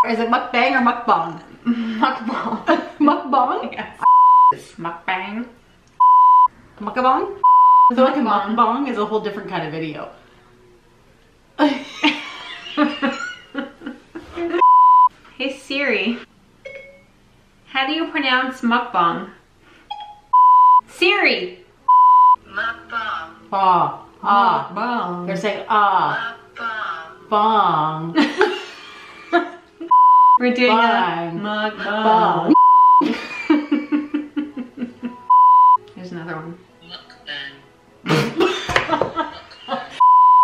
Is it mukbang or mukbang? Mukbang. Mukbang? Yes. Mukbang. Mukbang? I feel like a mukbang is a whole different kind of video. Hey Siri, how do you pronounce mukbang? Siri. Mukbang. Ah. Ah. Mukbang. They're saying ah. Mukbang. Bong. We're doing Bang. a mukbang. Bong. There's another one. Mukbang.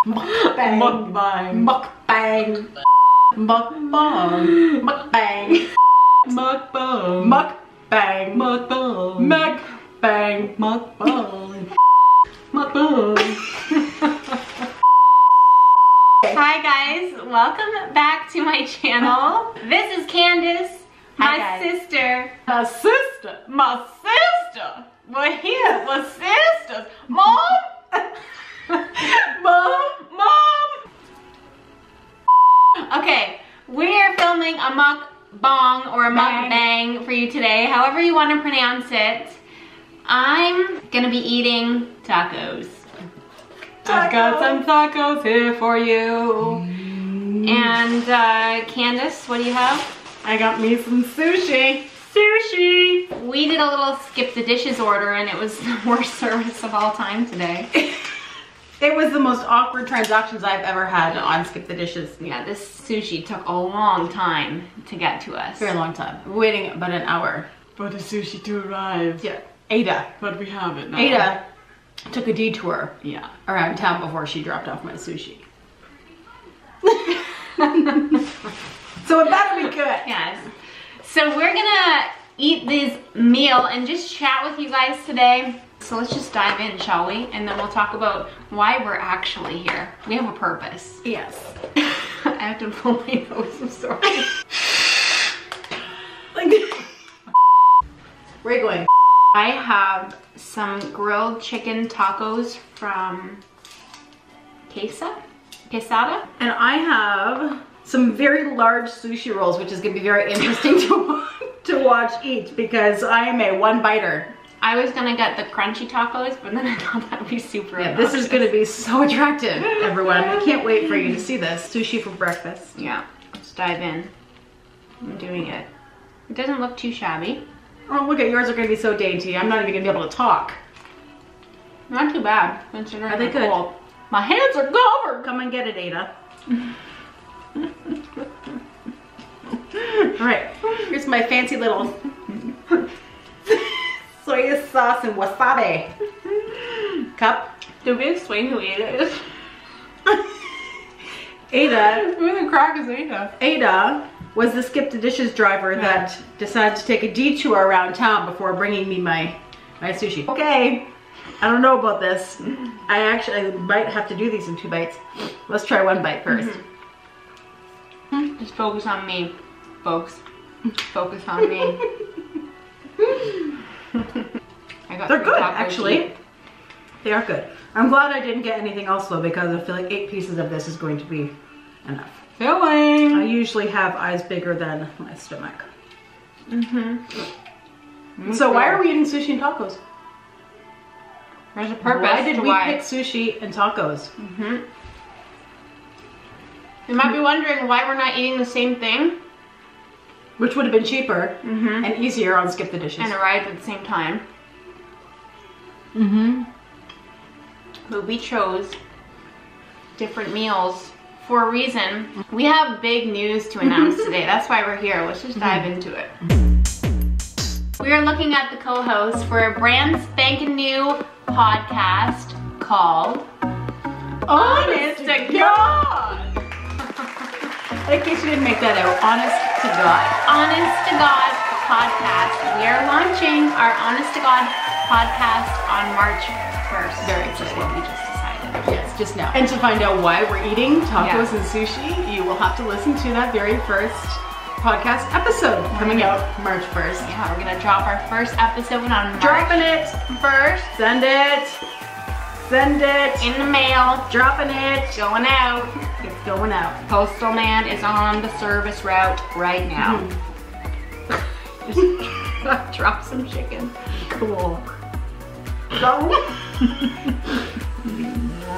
Mukbang. Mukbang. Mukbang. Mukbang. Mukbang. Mukbang. Mukbang. Mukbang. Mukbang. Mukbang. Hi guys, welcome back to my channel. This is Candace, Hi, my guys. sister. My sister. My sister. We're here with sisters. Mom. Mom. Okay, we're filming a mukbang or a mukbang for you today, however you want to pronounce it. I'm gonna be eating tacos. I've got some tacos here for you. And Candace, what do you have? I got me some sushi. Sushi. We did a little skip the dishes order and it was the worst service of all time today. It was the most awkward transactions I've ever had on Skip the Dishes. Yeah, this sushi took a long time to get to us. Very long time. We're waiting about an hour. For the sushi to arrive. Yeah. Ada. But we have it now. Ada took a detour Yeah. around town before she dropped off my sushi. So it better be good. Yes. So we're gonna eat this meal and just chat with you guys today. So let's just dive in, shall we? And then we'll talk about why we're actually here. We have a purpose. Yes. I have to pull my nose, I'm sorry. Where are you going? I have some grilled chicken tacos from Quesada. And I have some very large sushi rolls, which is going to be very interesting to watch eat because I am a one biter. I was gonna get the crunchy tacos, but then I thought that would be super Yeah, this is obnoxious. going to be so attractive, everyone. I can't wait for you to see this. Sushi for breakfast. Yeah, let's dive in. I'm doing it. It doesn't look too shabby. Oh, look at yours are going to be so dainty. I'm not even going to be able to talk. Not too bad, considering Are they they're good? cold. My hands are covered! Come and get it, Ada. All right, here's my fancy little soy sauce and wasabi cup. Did we explain who Ada is? Ada, Who the crack is Ada? Ada was the Skip the Dishes driver that decided to take a detour around town before bringing me my sushi. Okay, I don't know about this. I might have to do these in 2 bites. Let's try 1 bite first. Just focus on me, folks. Focus on me. I got They're 3 good, tacos actually. each. They are good. I'm glad I didn't get anything else though because I feel like 8 pieces of this is going to be enough. I Filling! usually have eyes bigger than my stomach. Mm-hmm. So why are we eating sushi and tacos? There's a purpose Why did to we why. pick sushi and tacos? You might be wondering why we're not eating the same thing Which would have been cheaper and easier on Skip the Dishes. and arrived at the same time. But we chose different meals for a reason. We have big news to announce today. That's why we're here. Let's just dive into it. We are looking at the co-host for a brand spanking new podcast called Honest to God. In case you didn't make that out, honest to God. Honest to God podcast. We are launching our Honest to God podcast on March 1st. Very which is exciting. what we just decided. Yes, just now. And to find out why we're eating tacos Yeah. and sushi, you will have to listen to that very first podcast episode coming out March 1st. Yeah, we're gonna drop our first episode on March Dropping it. 1st. Send it. Send it. In the mail. Dropping it. Going out. going out. Postal man is on the service route right now. Just drop some chicken. Cool. So,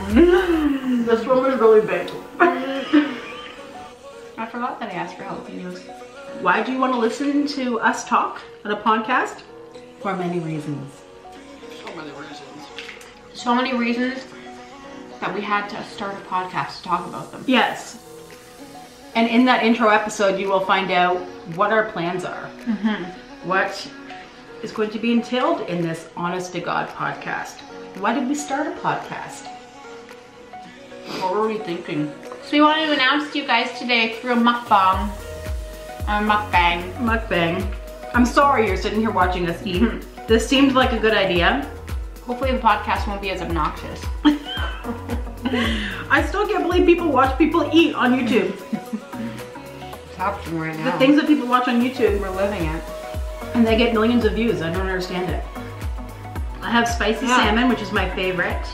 this one was really big. I forgot that I asked for jalapenos. Why do you want to listen to us talk on a podcast? For many reasons. So many reasons. So many reasons that we had to start a podcast to talk about them. Yes. And in that intro episode, you will find out what our plans are. What is going to be entailed in this Honest to God podcast. Why did we start a podcast? What were we thinking? So we wanted to announce to you guys today through a mukbang. Mukbang. Mukbang. I'm sorry you're sitting here watching us eat. This seemed like a good idea. Hopefully the podcast won't be as obnoxious. I still can't believe people watch people eat on YouTube. It's happening right now. The things that people watch on YouTube, We're living it. and they get millions of views. I don't understand it. I have spicy salmon, which is my favorite.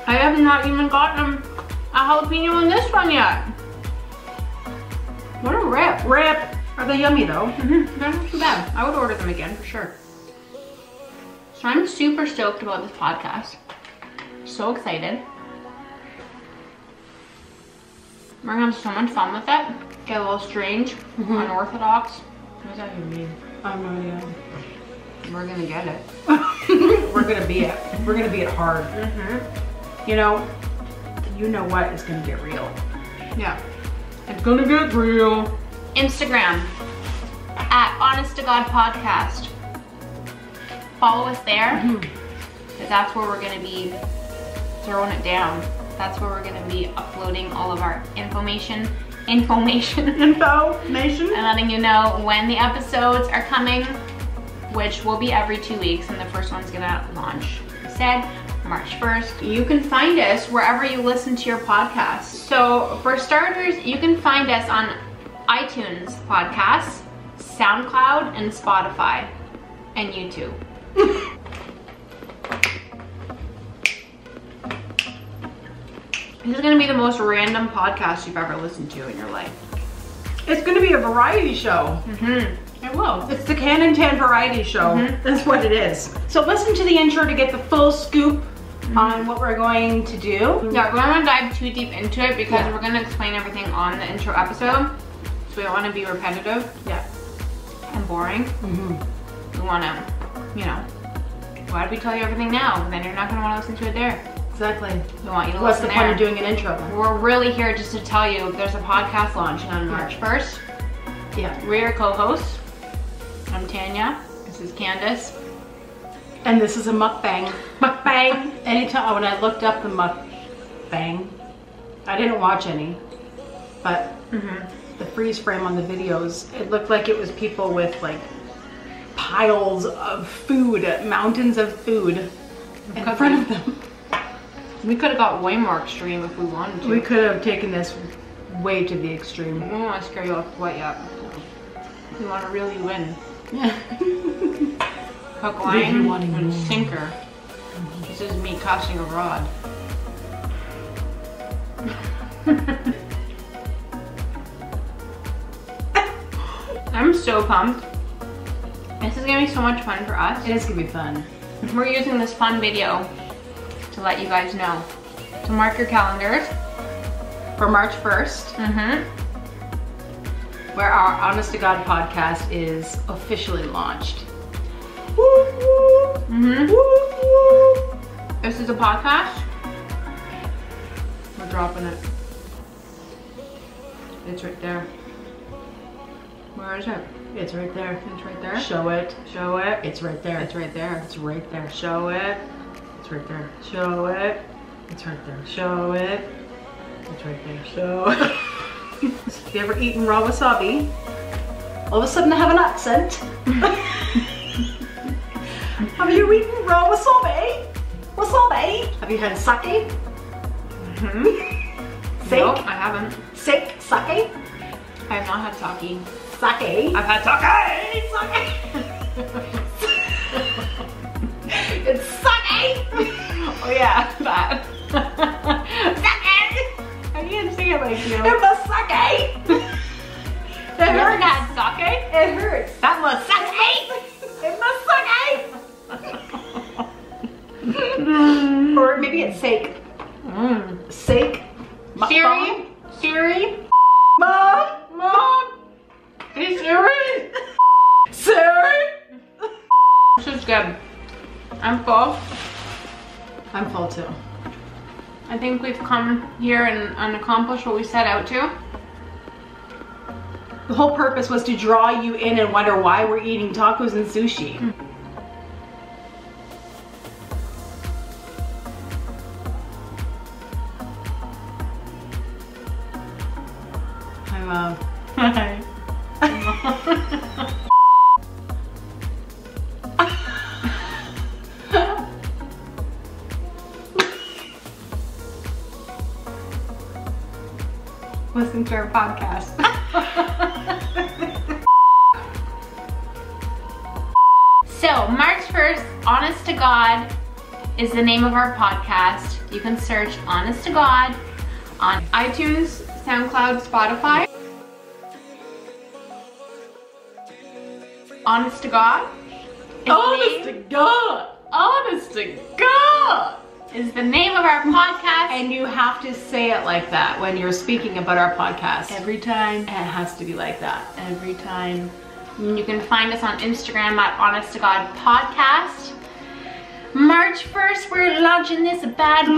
I have not even gotten a jalapeno in this one yet. What a rip. Rip. Are they yummy though? They're not too bad. I would order them again for sure. So I'm super stoked about this podcast. So excited. We're gonna have so much fun with it. Get a little strange, unorthodox. What does that even mean? I'm not We're gonna get it. We're gonna be it. We're gonna be it hard. You know what is gonna get real. Yeah. It's gonna get real. Instagram at Honest to God Podcast. Follow us there because that's where we're going to be throwing it down. That's where we're going to be uploading all of our information and letting you know when the episodes are coming, which will be every 2 weeks, and the first one's going to launch, like I said, March 1st. You can find us wherever you listen to your podcasts. So for starters, you can find us on iTunes podcasts, SoundCloud, and Spotify, and YouTube. This is going to be the most random podcast you've ever listened to in your life. It's gonna be a variety show. It will. It's the Canon 10 variety show. That's what it is. So listen to the intro to get the full scoop on what we're going to do. Yeah, we don't want to dive too deep into it because we're going to explain everything on the intro episode. So we don't want to be repetitive and boring. We want to, you know, why did we tell you everything now? Then you're not going to want to listen to it there. Exactly. We want you to What's listen the there. point of doing an intro then? We're really here just to tell you there's a podcast launching on March 1st. Yeah. We're your co-hosts. I'm Tanya. This is Candace. And this is a mukbang. Mukbang. Anytime when I looked up the mukbang, I didn't watch any, but the freeze frame on the videos, it looked like it was people with like piles of food, mountains of food in front of them. We could have got way more extreme if we wanted to. We could have taken this way to the extreme. We don't want to scare you off quite yet. We want to really win. Hook, line, and sinker. This is me casting a rod. I'm so pumped. This is gonna be so much fun for us. It is gonna be fun. We're using this fun video to let you guys know. So mark your calendars. For March 1st, where our Honest to God podcast is officially launched. This is a podcast. We're dropping it. It's right there. Where is it? It's right there. It's right there. Show it. Show it. It's right there. It's right there. It's right there. Show it. It's right there. Show it. It's right there. Show it. It's right there. Show it. Have you ever eaten raw wasabi? All of a sudden I have an accent. Have you eaten raw wasabi? Wasabi? Have you had sake? Sake? Nope, I haven't. Sake? Sake? I have not had sake. Sake? I've had Sake! It's sake! Oh yeah, that. I can't say it like you. It must suck, eh? It You ever hurts. had sake? It hurts. That must suck, eh? It must suck, eh? Or maybe it's sake. Sake. Siri? Siri? Mom. Hey, Siri? Siri. This is good. I'm full. I'm full too. I think we've come here and accomplished what we set out to. The whole purpose was to draw you in and wonder why we're eating tacos and sushi. Hi, Mom. Hi. Listen to our podcast. So, March 1st, Honest to God is the name of our podcast. You can search Honest to God on iTunes, SoundCloud, Spotify. Honest to God. Honest to God. Honest to God. Is the name of our podcast. And you have to say it like that when you're speaking about our podcast. Every time. It has to be like that. Every time. And you can find us on Instagram at Honest to God Podcast. March 1st, we're launching this bad boy.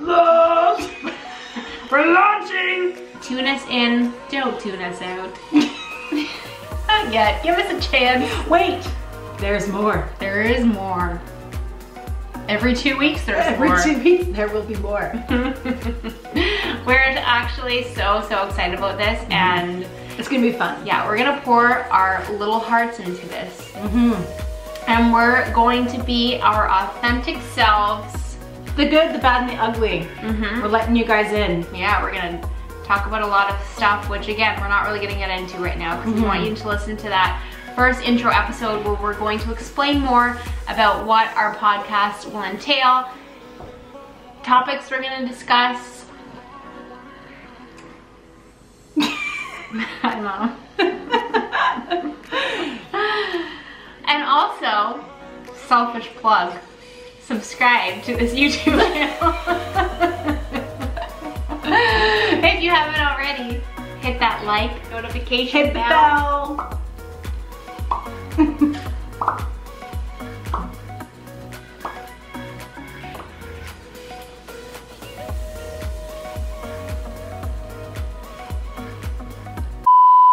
Launch. We're launching. Tune us in. Don't tune us out. Not yet. Give us a chance. Wait. There's more. There is more. Every 2 weeks there's Every more. 2 weeks there will be more. We're actually so excited about this, and It's gonna be fun. yeah, we're gonna pour our little hearts into this. And we're going to be our authentic selves. The good, the bad, and the ugly. We're letting you guys in. Yeah, we're gonna talk about a lot of stuff, which again, we're not really gonna get into right now because we want you to listen to that first intro episode where we're going to explain more about what our podcast will entail, topics we're gonna discuss. I don't know. And also, selfish plug, subscribe to this YouTube channel. If you haven't already, hit that like, notification Hit the bell. bell.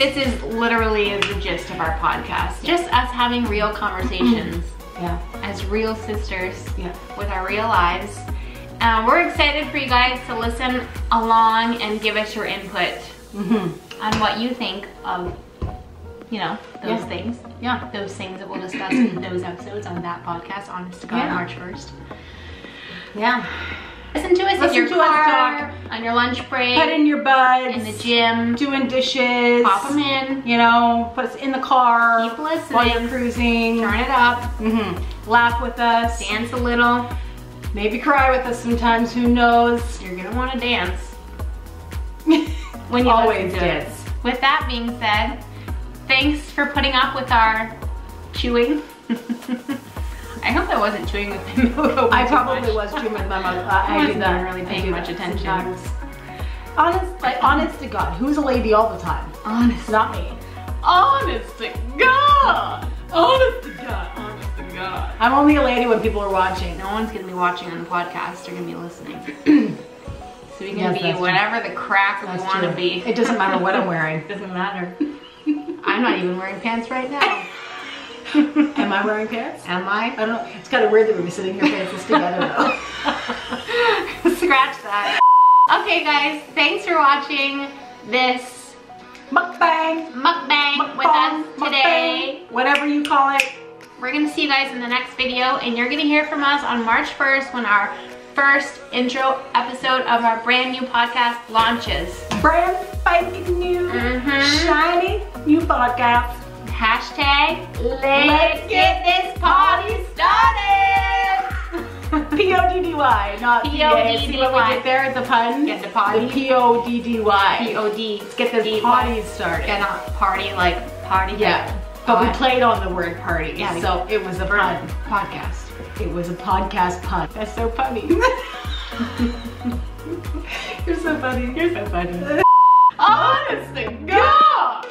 This is literally the gist of our podcast. Just us having real conversations Yeah. as real sisters Yeah. with our real lives. We're excited for you guys to listen along and give us your input on what you think of, you know, those Yeah. things. Yeah. Those things that we'll discuss in those episodes on that podcast, Honest to God, Yeah. March 1st. Yeah. Listen to us in Listen your to us car, on your lunch break, Put in your buds. in the gym, Doing dishes. pop them in, You know, put us in the car. keep listening, While you're cruising. turn it up, Laugh with us. dance a little. Maybe cry with us sometimes, who knows. You're gonna wanna dance when you Always listen to it. dance. With that being said, thanks for putting up with our chewing. I hope I wasn't chewing with him. I probably was chewing with my mother. I do wasn't that. really I paying do much that attention. sometimes. Honest to God, who's a lady all the time? Honest. Not me. Honest to God. Honest to God. Honest to God. I'm only a lady when people are watching. No one's gonna be watching on the podcast. They're gonna be listening. So we can Yes, be that's whatever the crack we That's want to true. be. It doesn't matter what I'm wearing. Doesn't matter. I'm not even wearing pants right now. Am I wearing pants? Am I? I don't know. It's kind of weird that we'd be sitting here pants together though. Scratch that. Okay guys, thanks for watching this Mukbang. mukbang with us today. Mukbang, whatever you call it. We're gonna see you guys in the next video, and you're gonna hear from us on March 1st when our first intro episode of our brand new podcast launches. Brand spanking new, shiny new podcast. Hashtag let's get this party started. P-O-D-D-Y, not P-O-D-D-Y. See what we did there? It's a pun? Get the potty. The P-O-D-D-Y. P-O-D. Let's get the potties started. Get a party like party. Yeah, but we played on the word party, Yeah, so it was a pun. Podcast. It was a podcast pun. That's so funny. You're so funny. You're so funny. Honest to God!